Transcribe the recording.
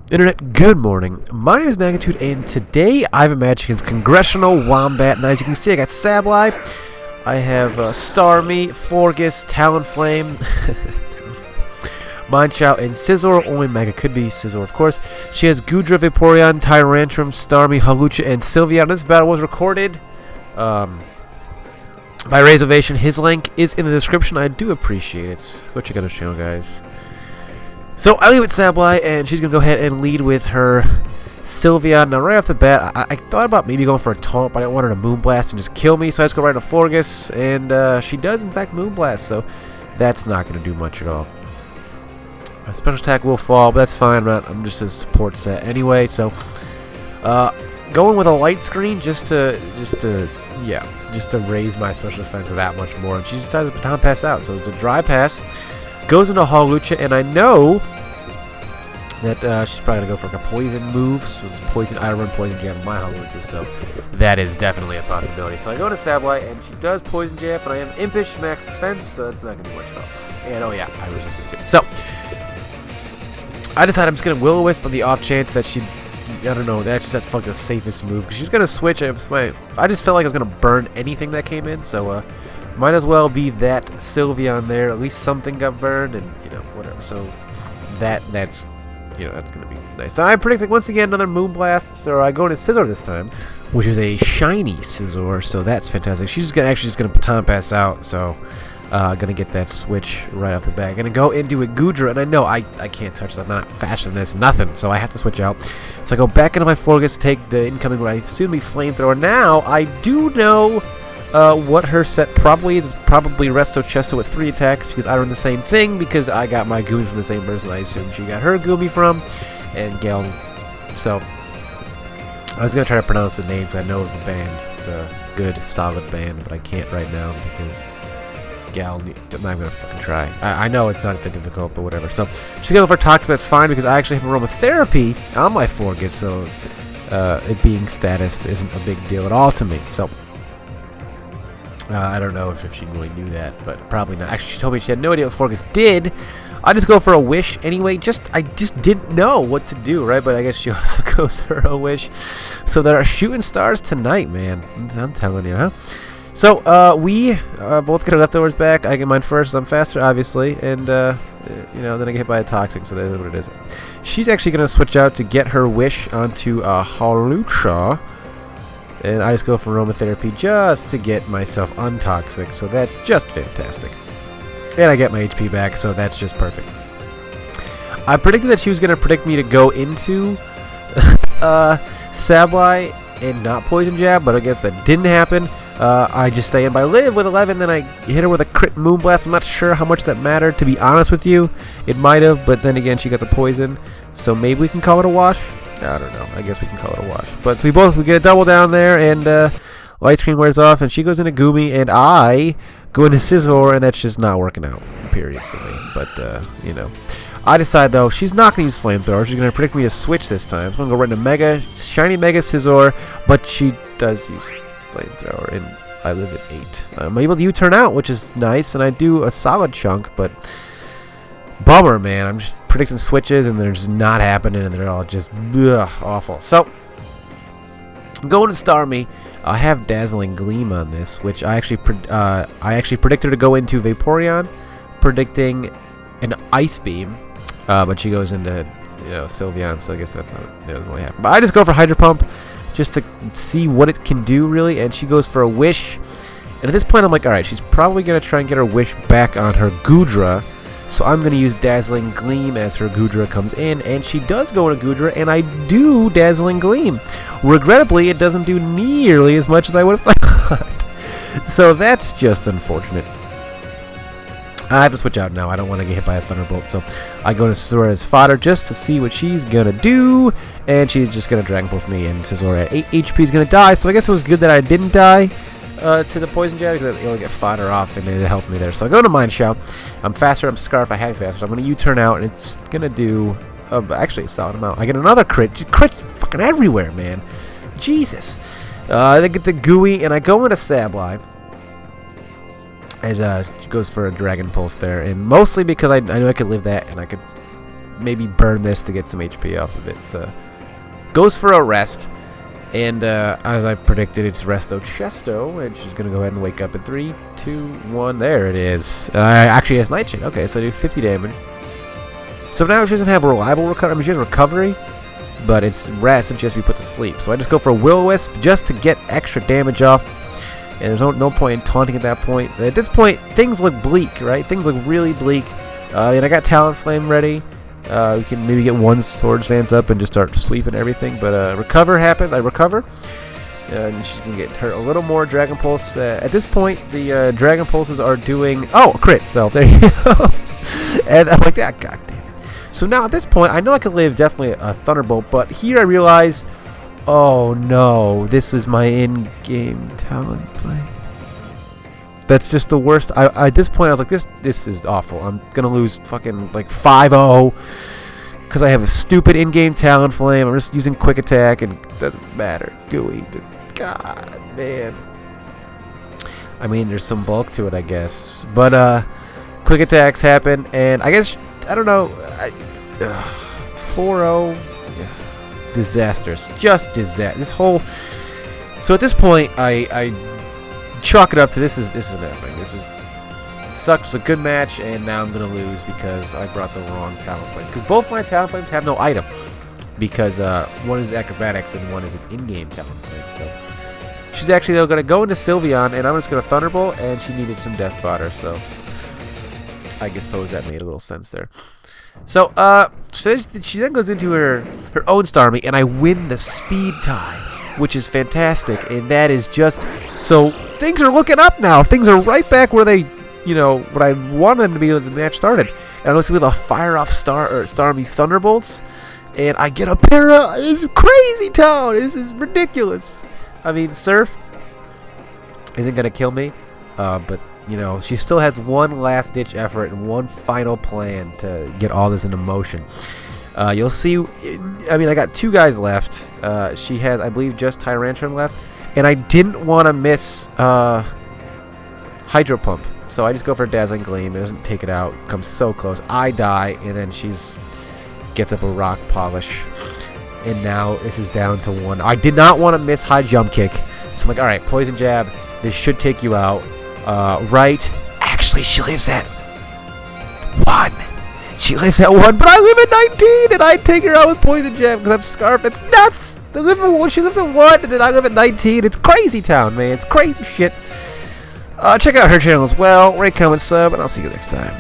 Internet, good morning. My name is Magnitude, and today I have a match against CongressionalWombat. And as you can see, I got Sableye, I have Starmie, Florges, Talonflame, Meinshao, and Scizor. Only Mega could be Scizor, of course. She has Goodra, Vaporeon, Tyrantrum, Starmie, Hawlucha, and Sylveon. This battle was recorded by RazeOvation. His link is in the description. I do appreciate it. Go check out his channel, guys. So I leave with Sableye, and she's going to go ahead and lead with her Sylveon. Now, right off the bat, I thought about maybe going for a taunt, but I didn't want her to Moonblast and just kill me, so I just go right to Florges, and she does, in fact, Moonblast, so that's not going to do much at all. My special attack will fall, but that's fine. I'm just a support set anyway, so going with a light screen just to raise my special defense that much more, and she decides to baton pass out, so it's a dry pass. Goes into Hawlucha, and I know that she's probably going to go for like a poison move. So it's poison. I run poison jab on my Hawlucha, so that is definitely a possibility. So I go to Sableye, and she does poison jab, but I am impish max defense, so that's not going to be much help. And oh yeah, I resist it too. So I decided I'm just going to Will-O-Wisp on the off chance that she, I don't know, that's just like the safest move, because she's going to switch. I just felt like I was going to burn anything that came in, so might as well be that Sylveon there. At least something got burned, and whatever. So that's that's gonna be nice. So I predict once again another Moonblast. So I go into Scizor this time, which is a shiny Scizor. So that's fantastic. She's just gonna baton pass out. So gonna get that switch right off the bat. Gonna go into a Goodra, and I know I can't touch that. I'm not faster than this, nothing. So I have to switch out. So I go back into my Florges to take the incoming, what I assume be Flamethrower. Now I do know what her set probably is. Probably Resto Chesto with 3 attacks, because I run the same thing, because I got my Goomy from the same person I assume she got her Goomy from, and Gal. So I was going to try to pronounce the name, because I know of the band. It's a good, solid band, but I can't right now, because Gal, I'm not going to fucking try. I know it's not that difficult, but whatever. So she's going to go for Toxic, but it's fine, because I actually have Aromatherapy on my Florges, so it being status isn't a big deal at all to me. So I don't know if she really knew that, but probably not. Actually, she told me she had no idea what Florges did. I just go for a Wish anyway. I just didn't know what to do, right? But I guess she also goes for a Wish. So there are shooting stars tonight, man. I'm telling you, huh? So we both get our leftovers back. I get mine first. I'm faster, obviously, and then I get hit by a Toxic. So that's what it is. She's actually gonna switch out to get her Wish onto Hawlucha. And I just go for Aromatherapy just to get myself untoxic, so that's just fantastic. And I get my HP back, so that's just perfect. I predicted that she was going to predict me to go into Sableye and not Poison Jab, but I guess that didn't happen. I just stay in by live with 11, then I hit her with a crit Moonblast. I'm not sure how much that mattered, to be honest with you. It might have, but then again, she got the poison, so maybe we can call it a wash. I don't know. I guess we can call it a wash. But we get a double down there, and light screen wears off, and she goes into Goomy, and I go into Scizor, and that's just not working out, period, for me. But, I decide, though, she's not going to use Flamethrower. She's going to predict me to switch this time. So I'm going to go right into Mega, Shiny Mega Scizor, but she does use Flamethrower, and I live at 8. I'm able to U-turn out, which is nice, and I do a solid chunk, but bummer, man. I'm just predicting switches, and they're just not happening, and they're all just awful. So I'm going to Starmie. I have Dazzling Gleam on this, which I actually predicted her to go into Vaporeon, predicting an Ice Beam, but she goes into Sylveon, so I guess that's not doesn't really happen. But I just go for Hydro Pump just to see what it can do, really, and she goes for a Wish. And at this point, I'm like, all right, she's probably gonna try and get her Wish back on her Goodra. So I'm going to use Dazzling Gleam as her Goodra comes in, and she does go into Goodra, and I do Dazzling Gleam. Regrettably, it doesn't do nearly as much as I would have thought. So that's just unfortunate. I have to switch out now. I don't want to get hit by a Thunderbolt, so I go to Scizor as fodder just to see what she's going to do, and she's just going to Dragon Pulse me, and Scizor at 8 HP is going to die, so I guess it was good that I didn't die to the Poison Jab, because I only get fodder off, and it helped me there. So I go to Meinshao. I'm faster. I'm Scarf. I had faster. So I'm going to U-turn out, and it's going to do actually a solid amount. I get another crit. Crits fucking everywhere, man. Jesus. I get the Gooey, and I go into Sableye. And goes for a Dragon Pulse there, and mostly because I knew I could live that, and I could maybe burn this to get some HP off of it. Goes for a rest. And as I predicted, it's Resto Chesto, and she's going to go ahead and wake up in 3, 2, 1. There it is. Actually, has Nightshade. Okay, so I do 50 damage. So now she doesn't have a reliable recovery. I mean, she has recovery, but it's rest and she has to be put to sleep. So I just go for a Will-O-Wisp just to get extra damage off. And there's no point in taunting at that point. At this point, things look bleak, right? Things look really bleak. And I got Talonflame ready. We can maybe get one Swords Dance up and just start sweeping everything. But recover happened. I recover. And she can get her a little more Dragon Pulse. At this point, the Dragon Pulses are doing... Oh, a crit. So there you go. And I'm like, that. God damn it. So now at this point, I know I can live definitely a Thunderbolt. But here I realize... Oh no, this is my in-game Talonflame. That's just the worst. At this point, I was like, this is awful. I'm gonna lose fucking like 5-0 because I have a stupid in-game Talonflame. I'm just using Quick Attack, and it doesn't matter. Gooey, God, man. I mean, there's some bulk to it, I guess. But Quick Attacks happen, and I guess I don't know. 4-0. Disastrous, just disaster. This whole. So at this point, I chalk it up to this is nothing. It sucks. It's a good match, and now I'm gonna lose because I brought the wrong Talonflame. Because both my Talonflames have no item, because one is acrobatics and one is an in-game Talonflame. So she's actually though gonna go into Sylveon, and I'm just gonna Thunderbolt, and she needed some Death Fodder, so I suppose that made a little sense there. So, she then goes into her own Starmie, and I win the speed tie, which is fantastic, and that is just, so things are looking up now. Things are right back where they, what I wanted them to be when the match started. And I'm going to see with a fire off Starmie Thunderbolts, and I get a pair of, it's crazy town. This is ridiculous. I mean, Surf isn't going to kill me, but... she still has one last-ditch effort and one final plan to get all this into motion. You'll see, I mean, I got 2 guys left. She has, I believe, just Tyrantrum left. And I didn't want to miss Hydro Pump. So I just go for Dazzling Gleam. It doesn't take it out. Comes so close. I die, and then she's gets up a Rock Polish. And now this is down to 1. I did not want to miss High Jump Kick. So I'm like, alright, Poison Jab. This should take you out. Right. Actually, she lives at 1. She lives at 1, but I live at 19, and I take her out with Poison Jab because I'm Scarf. It's nuts. She lives at 1, and then I live at 19. It's crazy town, man. It's crazy shit. Check out her channel as well. Rate, comment, sub, and I'll see you next time.